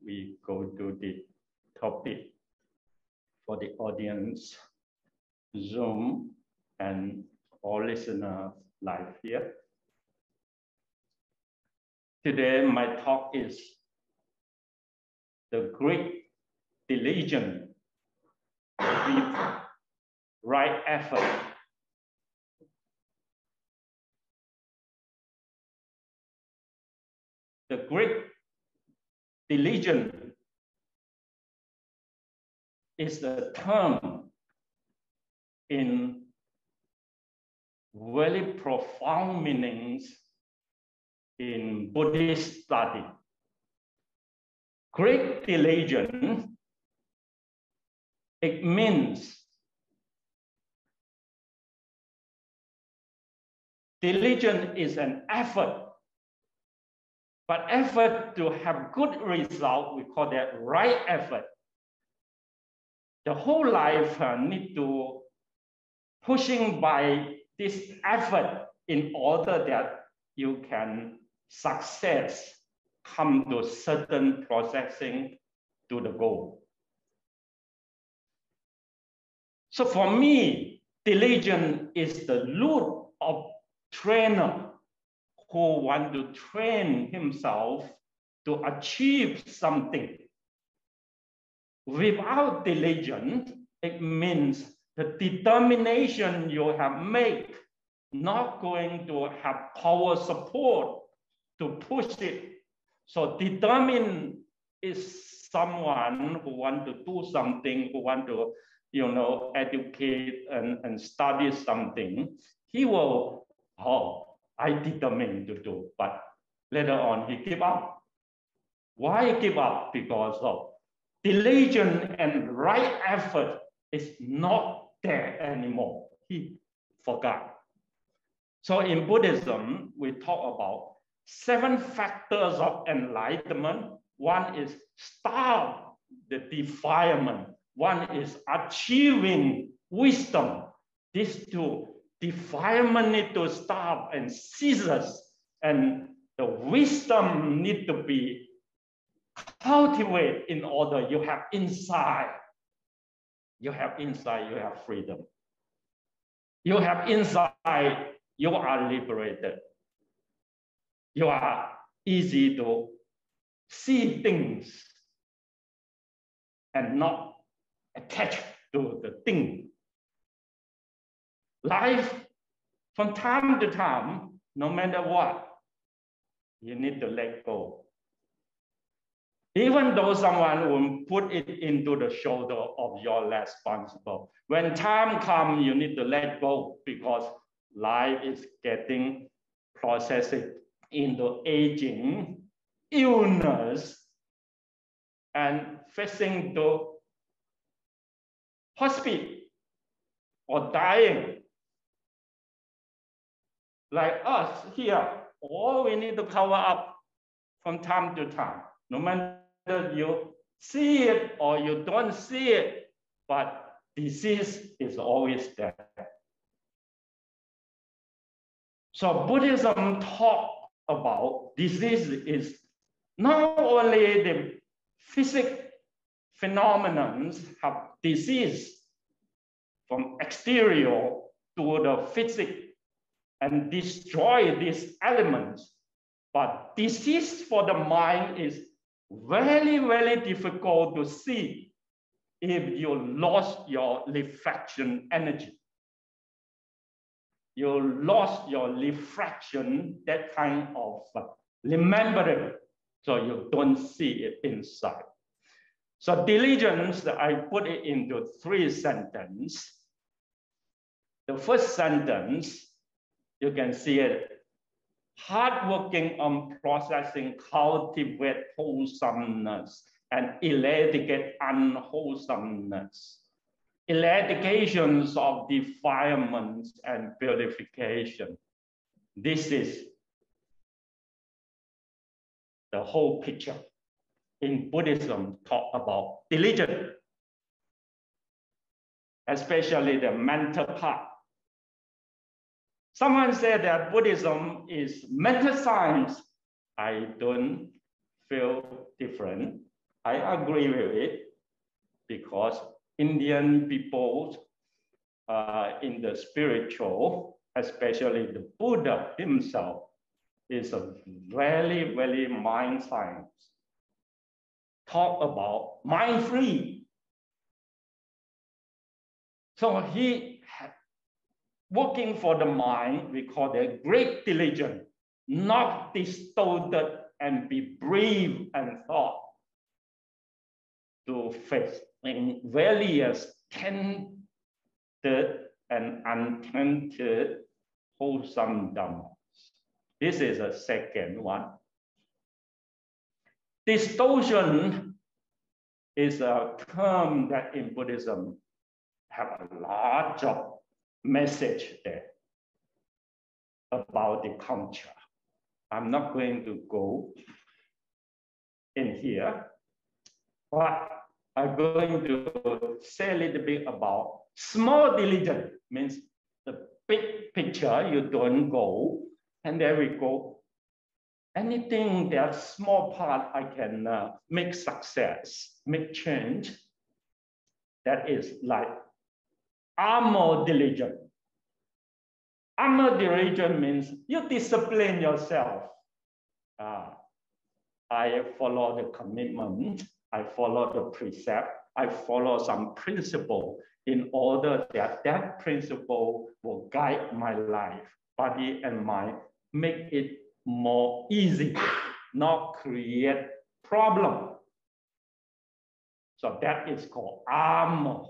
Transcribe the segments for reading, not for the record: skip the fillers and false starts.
we go to the topic for the audience, Zoom, and all listeners live here. Today, my talk is the great diligence with right effort. The great diligence is a term in very profound meanings in Buddhist study. Great diligence, it means diligence is an effort, but effort to have good result, we call that right effort. The whole life need to pushing by this effort in order that you can success, come to certain processing to the goal. So for me, diligence is the root of trainer who want to train himself to achieve something. Without diligence, it means the determination you have made not going to have power support to push it. So determined is someone who want to do something, who want to, educate and study something. He will, I determined to do, but later on he give up. Why give up? Because of diligence and right effort is not there anymore. He forgot. So in Buddhism, we talk about 7 factors of enlightenment. One is stop the defilement. One is achieving wisdom. These 2, defilement need to stop and ceases, and the wisdom need to be cultivated in order you have insight. You have insight, you have freedom. You have insight, you are liberated. You are easy to see things and not attached to the thing. Life, from time to time, no matter what, you need to let go. Even though someone will put it into the shoulder of your responsible. When time comes, you need to let go because life is getting processed into aging, illness, and facing the hospital or dying. Like us here, all we need to cover up from time to time. No matter you see it or you don't see it, but disease is always there. So Buddhism talk about disease is not only the physical phenomena have disease from exterior to the physical and destroy these elements, but disease for the mind is very, very difficult to see if you lost your reflection energy. You lost your reflection, that kind of remembering, so you don't see it inside. So diligence, I put it into 3 sentences. The first sentence, you can see it, hard working on processing, cultivate wholesomeness and eradicate unwholesomeness. Eradications of defilements and purification. This is the whole picture. In Buddhism, talk about diligence, especially the mental part. Someone said that Buddhism is mental science. I don't feel different. I agree with it because Indian people in the spiritual, especially the Buddha himself, is a very, very mind science. Talk about mind free. So he working for the mind, we call it great diligence, not distorted and be brave and thought to face in various tended and untended wholesome dhammas. This is a second one. Distortion is a term that in Buddhism have a lot of message there about the culture. I'm not going to go in here, but I'm going to say a little bit about small diligence, means the big picture, you don't go, and there we go. Anything that small part I can make success, make change, that is like armor diligence. Armor diligence means you discipline yourself. I follow the commitment, I follow the precept, I follow some principle in order that that principle will guide my life, body and mind, make it more easy, not create problem. So that is called armor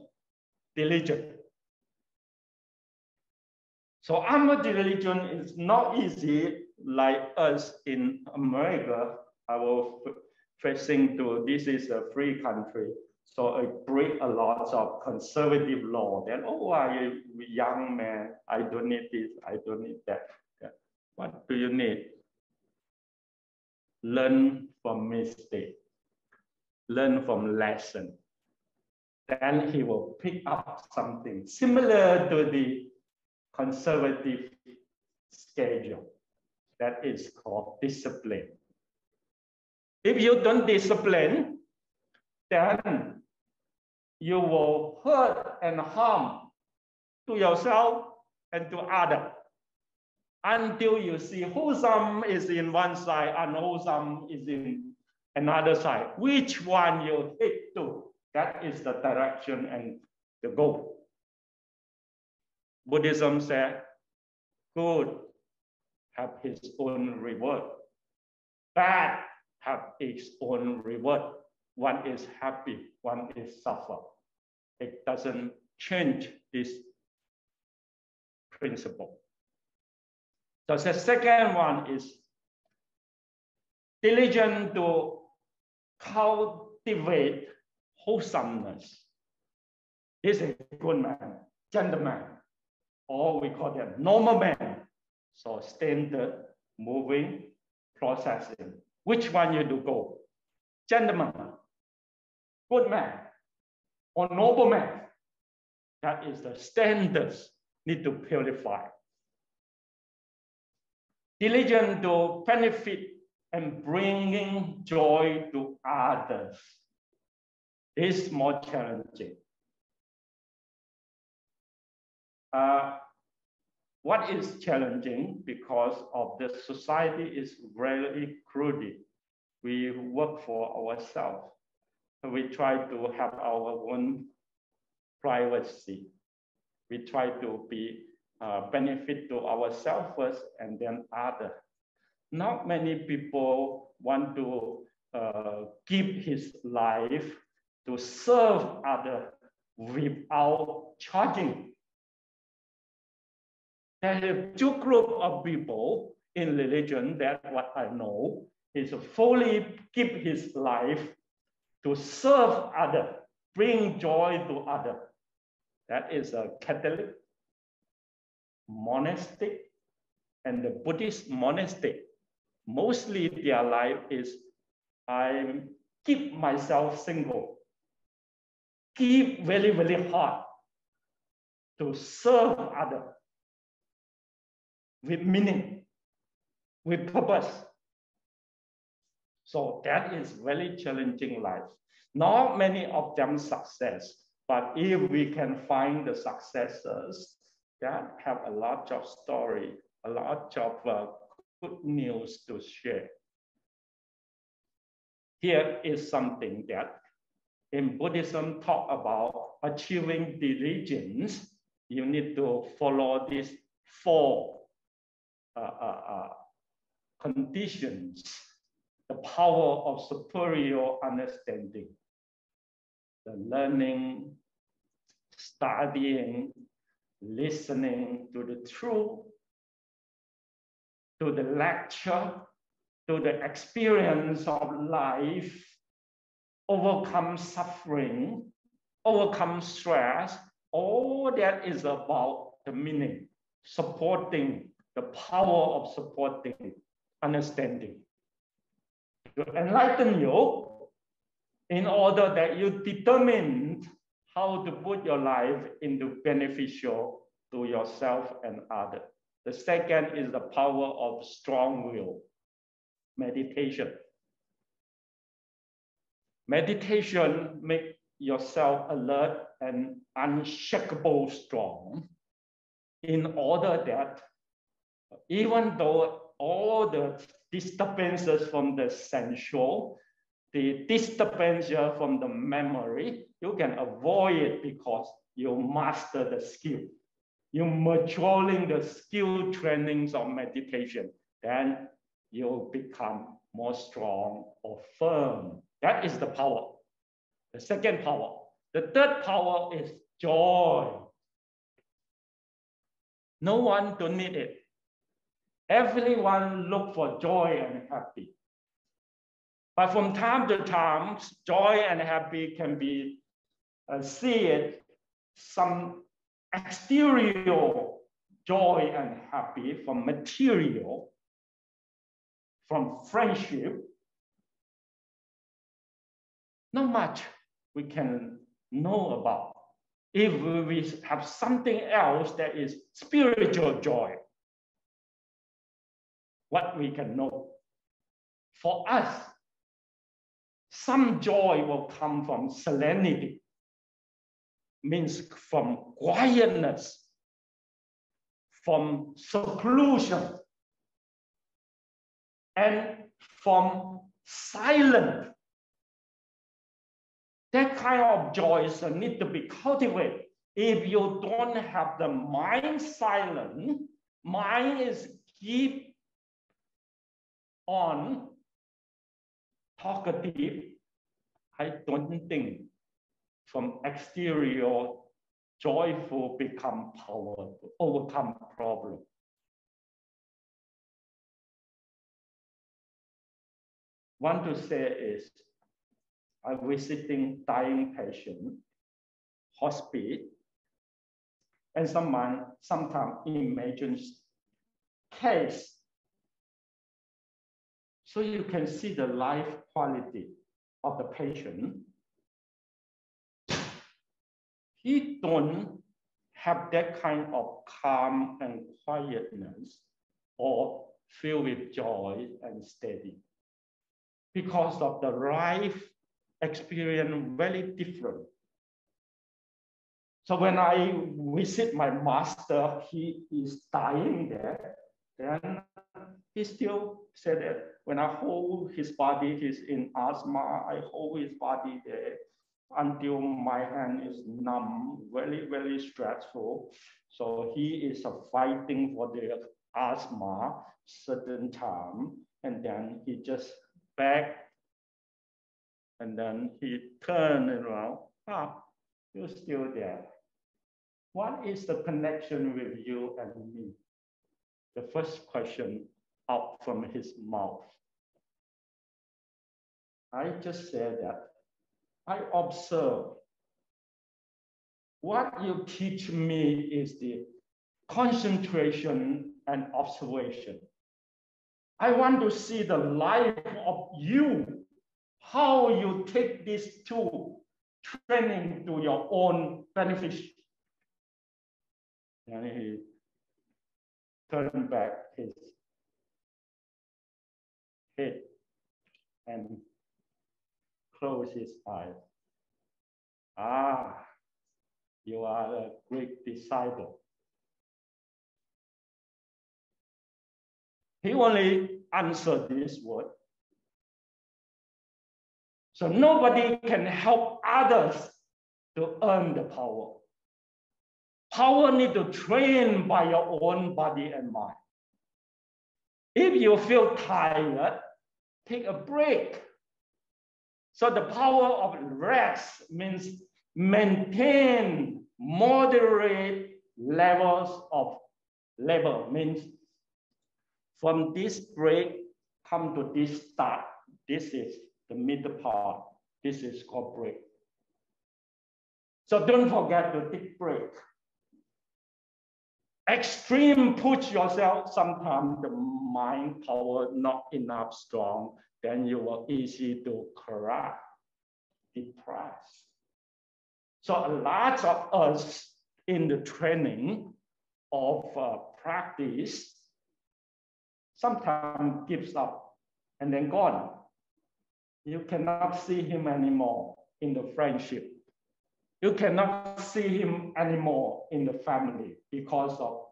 diligence. So armor diligence is not easy like us in America. I will facing to, this is a free country. So I break a lot of conservative law. Then, oh, I'm a young man, I don't need this, I don't need that. Yeah. What do you need? Learn from mistake, learn from lesson. Then he will pick up something similar to the conservative schedule. That is called discipline. If you don't discipline, then you will hurt and harm to yourself and to others until you see wholesome is in one side and unwholesome is in another side. Which one you hit to? That is the direction and the goal. Buddhism said, good have his own reward, bad have its own reward. One is happy, one is suffer. It doesn't change this principle. So the second one is diligent to cultivate wholesomeness. This is a good man, gentleman, or we call them normal man. So standard, moving, processing. Which one you do go? Gentleman, good man, or noble man? That is the standards need to purify. Diligent to benefit and bringing joy to others is more challenging. What is challenging? Because of the society is really crude. We work for ourselves. We try to have our own privacy. We try to be benefit to ourselves first and then others. Not many people want to give his life to serve others without charging. There are two groups of people in religion that what I know is fully give his life to serve others, bring joy to others. That is a Catholic, monastic, and the Buddhist monastic. Mostly their life is, I keep myself single, keep very, very hard to serve others with meaning, with purpose. So that is very challenging life. Not many of them success, but if we can find the successors that have a lot of story, a lot of good news to share. Here is something that in Buddhism talk about achieving diligence. You need to follow these four conditions. The power of superior understanding, the learning, studying, listening to the truth, to the lecture, to the experience of life, overcome suffering, overcome stress. All that is about the meaning, supporting, the power of supporting understanding. To enlighten you, in order that you determine how to put your life into beneficial to yourself and others. The second is the power of strong will, meditation. Meditation makes yourself alert and unshakable strong, in order that even though all the disturbances from the sensual, the disturbance from the memory, you can avoid it because you master the skill. You're maturing the skill trainings of meditation, then you become more strong or firm. That is the power. The second power. The third power is joy. No one don't need it. Everyone look for joy and happy. But from time to time, joy and happy can be seen some exterior joy and happy from material, from friendship. Not much we can know about. If we have something else that is spiritual joy, what we can know. For us, some joy will come from serenity, means from quietness, from seclusion, and from silence. That kind of joy need to be cultivated. If you don't have the mind silent, mind is keep on talkative, I don't think from exterior joyful become powerful, overcome problem. One to say is, I'm visiting dying patient, hospice, and someone sometimes imagines case. So you can see the life quality of the patient. He don't have that kind of calm and quietness or filled with joy and steady, because of the life experience very different. So when I visit my master, he is dying there, then he still said that when I hold his body, he's in asthma, I hold his body there until my hand is numb, very, very stressful. So he is fighting for the asthma certain time, and then he just back, and then he turned around. Ah, you're still there. What is the connection with you and me? The first question out from his mouth. I just said that I observe. What you teach me is the concentration and observation. I want to see the life of you, how you take these two training to your own benefit. And he turned back his head and close his eyes. Ah, you are a great disciple. He only answered this word. So nobody can help others to earn the power. Power need to train by your own body and mind. If you feel tired, take a break. So the power of rest means maintain moderate levels of labor. Means from this break, come to this start. This is the middle part. This is called break. So don't forget to take break. Extreme push yourself, sometimes the mind power not enough strong, then you are easy to cry, depressed. So a lot of us in the training of practice sometimes gives up and then gone. You cannot see him anymore in the friendship. You cannot see him anymore in the family because of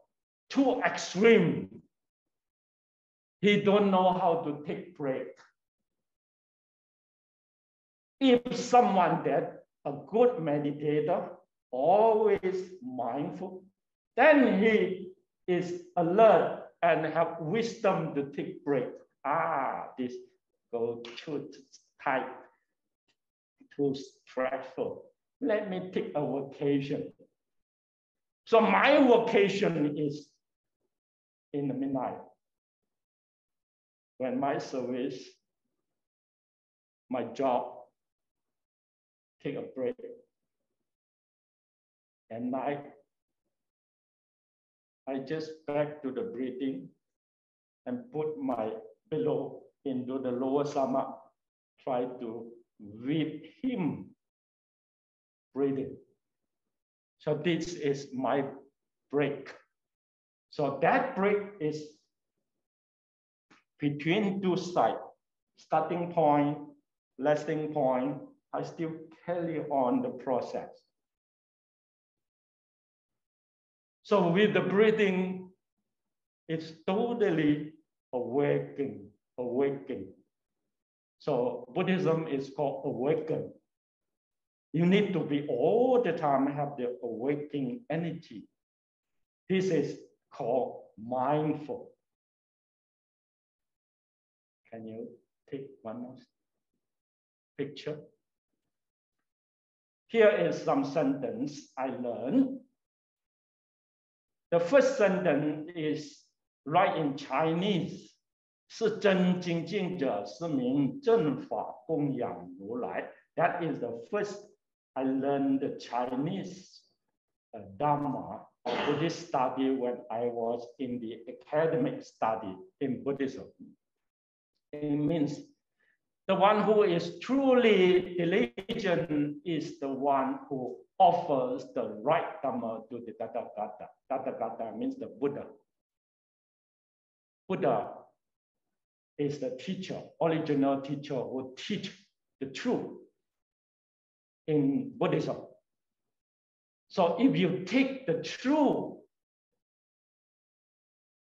too extreme. He don't know how to take break. If someone that a good meditator, always mindful, then he is alert and have wisdom to take break. Ah, this go too tight, too stressful. Let me take a vacation. So my vacation is in the midnight. When my service, my job, take a break. At night, I just back to the breathing and put my pillow into the lower stomach, try to with him breathing. So this is my break. So that break is between two sides, starting point, resting point. I still carry on the process. So with the breathing, it's totally awakening. So Buddhism is called awaken. You need to be all the time have the awakening energy. This is called mindful. Can you take one more picture? Here is some sentence I learned. The first sentence is right in Chinese. 是真精进者，是名正法供养如来. That is the first I learned the Chinese Dharma or Buddhist study when I was in the academic study in Buddhism. It means the one who is truly diligent is the one who offers the right Dharma to the Tathagata. Tathagata means the Buddha. Buddha is the teacher, original teacher who teach the truth in Buddhism. So if you take the truth,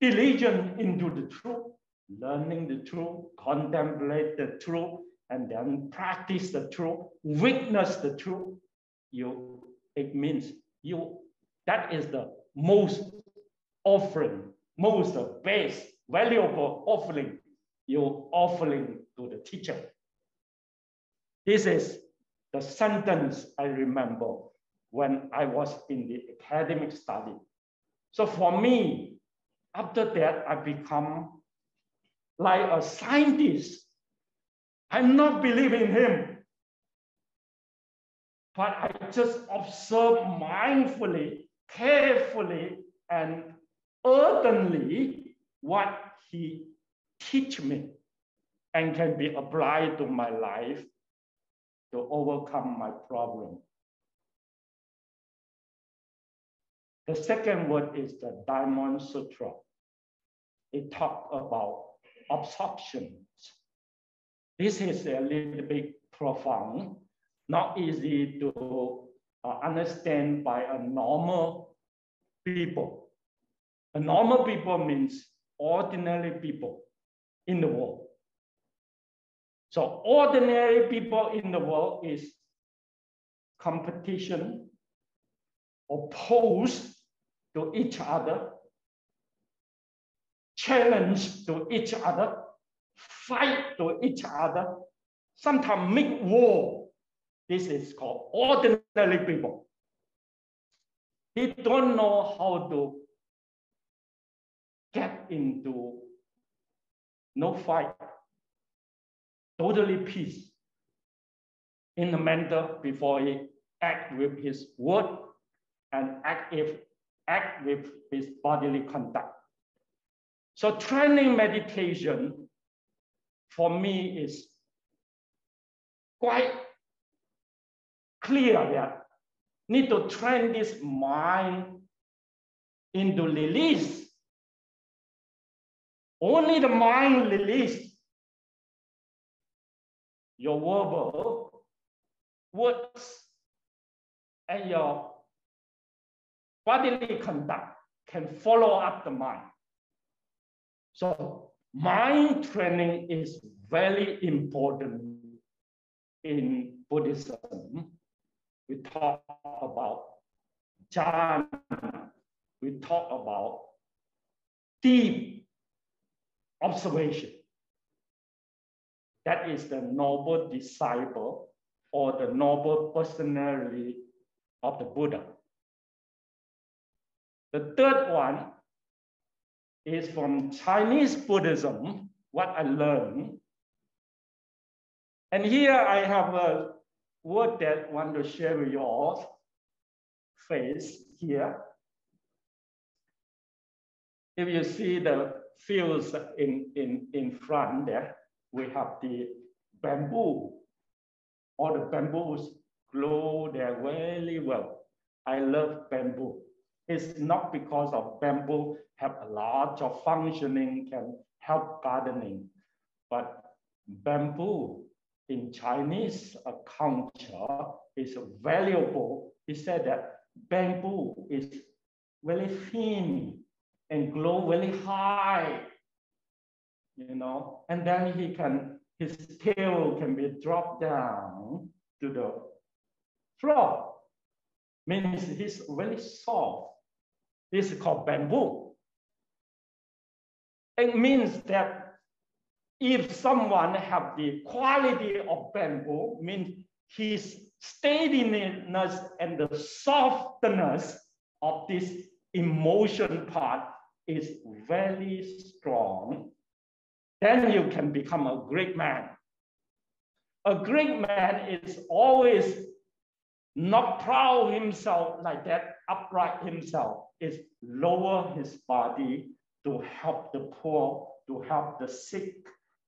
diligent into the truth, learning the truth, contemplate the truth, and then practice the truth, witness the truth, it means that is the most offering, most base, valuable offering, you're offering to the teacher. This is the sentence I remember when I was in the academic study. So for me, after that, I become like a scientist. I'm not believing him, but I just observe mindfully, carefully, and ardently what he teach me and can be applied to my life to overcome my problem. The second word is the Diamond Sutra. It talks about absorptions. This is a little bit profound, not easy to understand by a normal people. A normal people means ordinary people in the world. So ordinary people in the world is competition, opposed to each other, challenge to each other, fight to each other, sometimes make war. This is called ordinary people. They don't know how to get into no fight, totally peace in the mental before he act with his word and act with his bodily conduct. So training meditation for me is quite clear that need to train this mind into release. Only the mind release your verbal words and your bodily conduct can follow up the mind. So mind training is very important in Buddhism. We talk about jhana. We talk about deep observation. That is the noble disciple or the noble personality of the Buddha. The third one is from Chinese Buddhism, what I learned. And here I have a word that I want to share with your face here. If you see the fields in front there, we have the bamboo. All the bamboos grow there very well. I love bamboo. It's not because of bamboo have a lot of functioning, can help gardening, but bamboo in Chinese culture is valuable. He said that bamboo is very thin and grow very high, you know, and then his tail can be dropped down to the floor. Means he's very soft. This is called bamboo. It means that if someone have the quality of bamboo, means his steadiness and the softness of this emotion part is very strong, then you can become a great man. A great man is always not proud himself like that, upright himself, is lower his body to help the poor, to help the sick,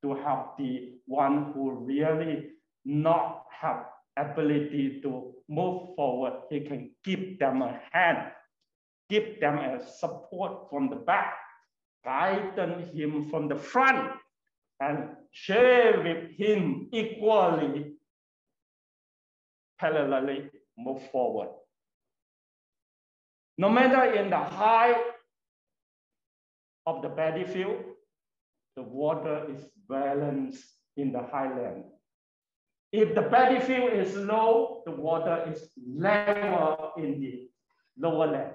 to help the one who really not have ability to move forward. He can give them a hand, give them a support from the back, guide him from the front, and share with him equally, parallelly move forward. No matter in the height of the battlefield, the water is balanced in the highland. If the battlefield is low, the water is level in the lower land.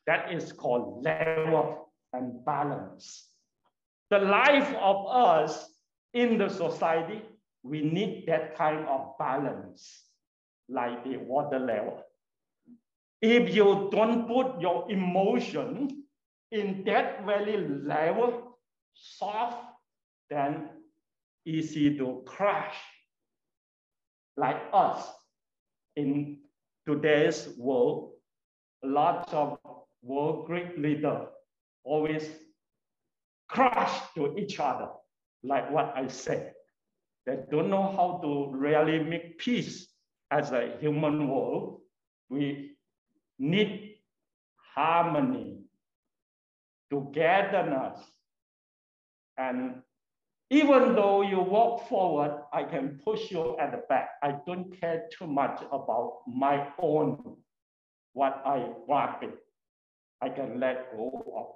That is called level and balance. The life of us in the society, we need that kind of balance, like the water level. If you don't put your emotion in that very level, soft, then easy to crash. Like us in today's world, lots of world great leaders always crash to each other, like what I said. They don't know how to really make peace as a human world. We need harmony, togetherness, and Even though you walk forward, I can push you at the back. I don't care too much about my own, what I grabbing. I can let go of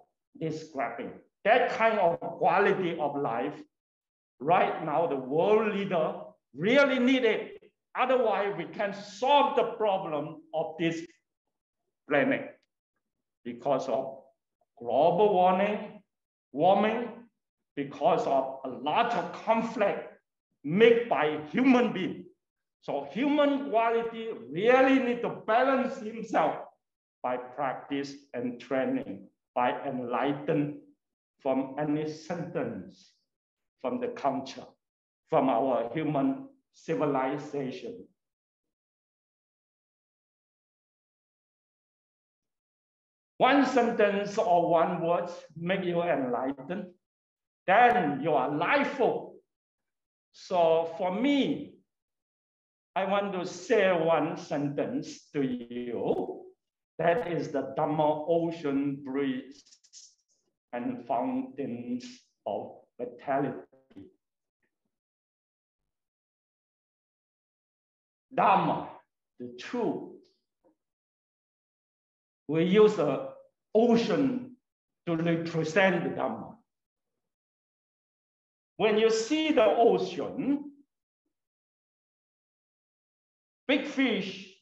this grabbing. That kind of quality of life, right now, the world leader really need it. Otherwise, we can solve the problem of this planet because of global warming, because of a lot of conflict made by human beings. So human quality really need to balance himself by practice and training, by enlighten from any sentence, from the culture, from our human civilization. One sentence or one word make you enlightened, then you are lifeful. So for me, I want to share one sentence to you. That is the Dharma ocean breeze and fountains of vitality. Dharma, the truth. We use the ocean to represent the Dharma. When you see the ocean, big fish,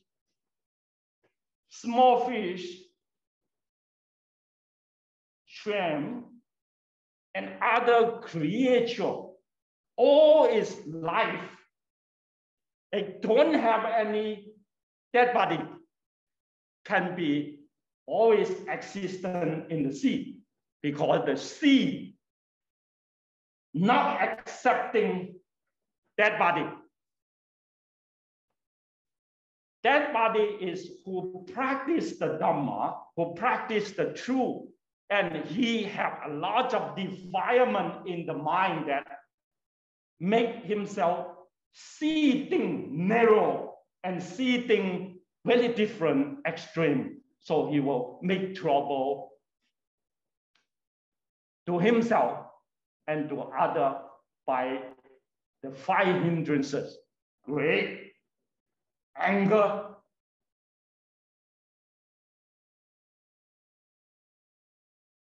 small fish, shrimp, and other creatures, all is life. They don't have any dead body, can be always existent in the sea because the sea not accepting dead body. That body is who practice the Dharma, who practice the truth, and he have a lot of defilement in the mind that make himself see things narrow and see things very different, extreme. So he will make trouble to himself and to others by the 5 hindrances: greed, anger,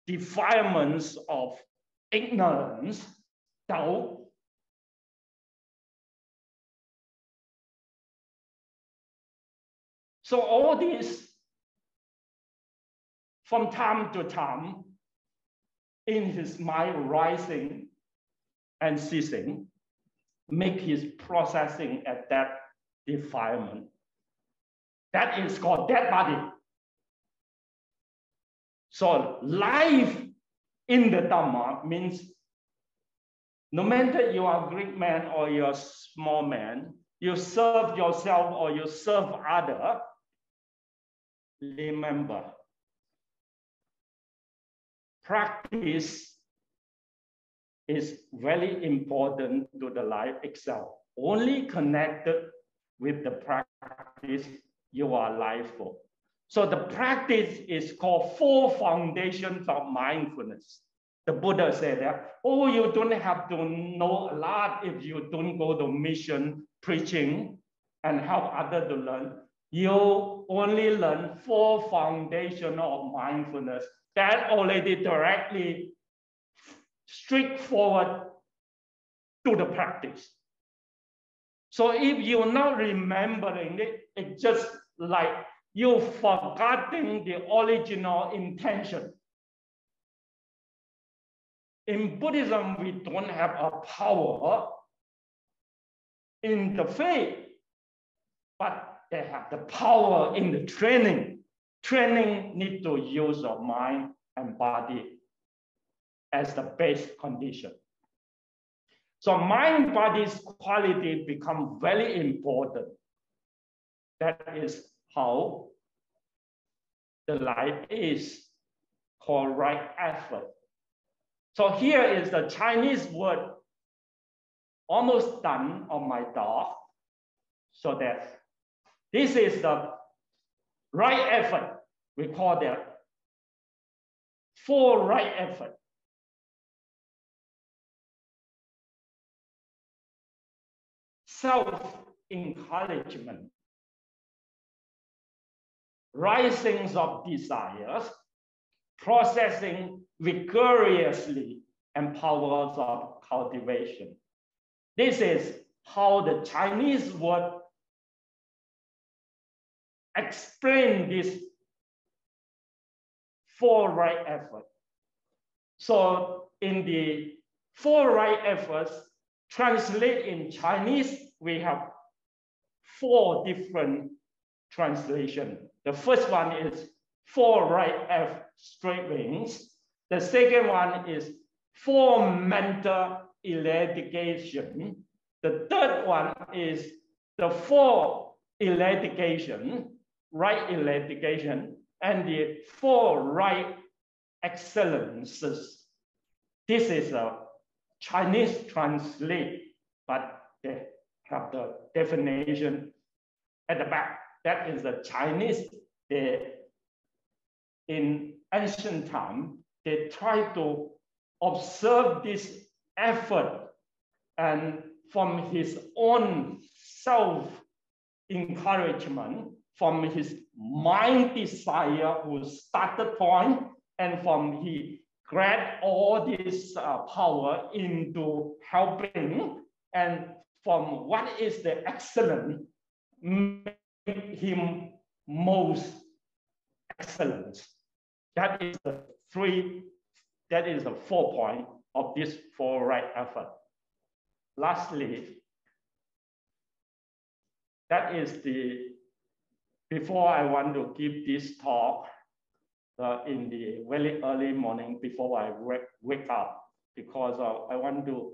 defilements of ignorance, doubt. So all these, from time to time, in his mind rising and ceasing, make his processing at that defilement. That is called dead body. So life in the Dharma means no matter you are a great man or you're a small man, you serve yourself or you serve others, remember, practice is very important to the life itself. Only connected with the practice, you are lifeful. So the practice is called 4 foundations of mindfulness. The Buddha said that, oh, you don't have to know a lot if you don't go to mission preaching and help others to learn. You only learn 4 foundations of mindfulness. That already directly straightforward to the practice. So if you're not remembering it, it's just like you're forgetting the original intention. In Buddhism, we don't have a power in the faith, but they have the power in the training. Training needs to use your mind and body as the base condition. So mind-body's quality become very important. That is how the life is called right effort. So here is the Chinese word, almost done on my dog. So that this is the right effort. We call that 4 right effort. self-encouragement, risings of desires, processing vigorously, and powers of cultivation. This is how the Chinese would explain this four right efforts. So in the four right efforts, translate in Chinese, we have four different translations. The first one is four right straight wings. The second one is four mental eradication. The third one is the four eradication, right eradication, and the four right excellences. This is a Chinese translate, but they have the definition at the back. That is the Chinese. In ancient time, they try to observe this effort, and from his own self-encouragement, from his mind desire whose started point, and from he grab all this power into helping, and from what is the excellent, make him most excellent. That is the 4 point of this four right effort. Lastly, that is before I want to give this talk in the very early morning before I wake up, because I want to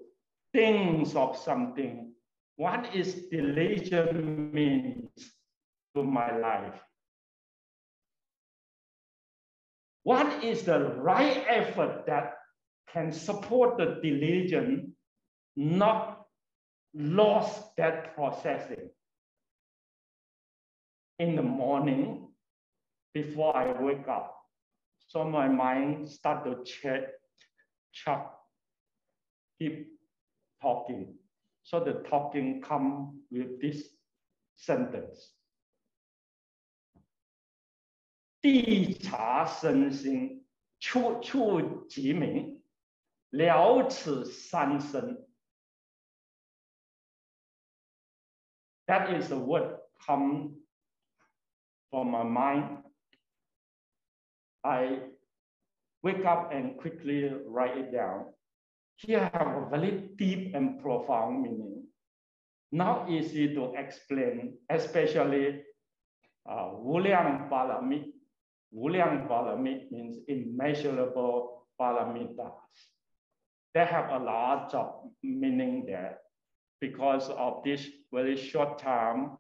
think of something. What is diligence means to my life? What is the right effort that can support the diligence, not lost that processing? In the morning, before I wake up, so my mind start to keep talking. So the talking come with this sentence. 谛察身心，处处即明，了此三生。 That is the word come from my mind. I wake up and quickly write it down. Here have a very deep and profound meaning. Not easy to explain, especially Wuliang Parami. Wuliang Parami means immeasurable paramitas. They have a lot of meaning there. Because of this very short time,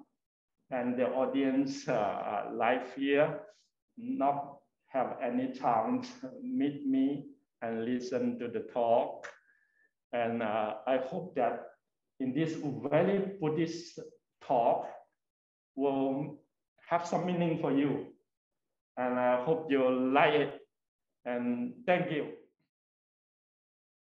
and the audience live here not have any time to meet me and listen to the talk. And I hope that in this very Buddhist talk will have some meaning for you. And I hope you'll like it. And thank you.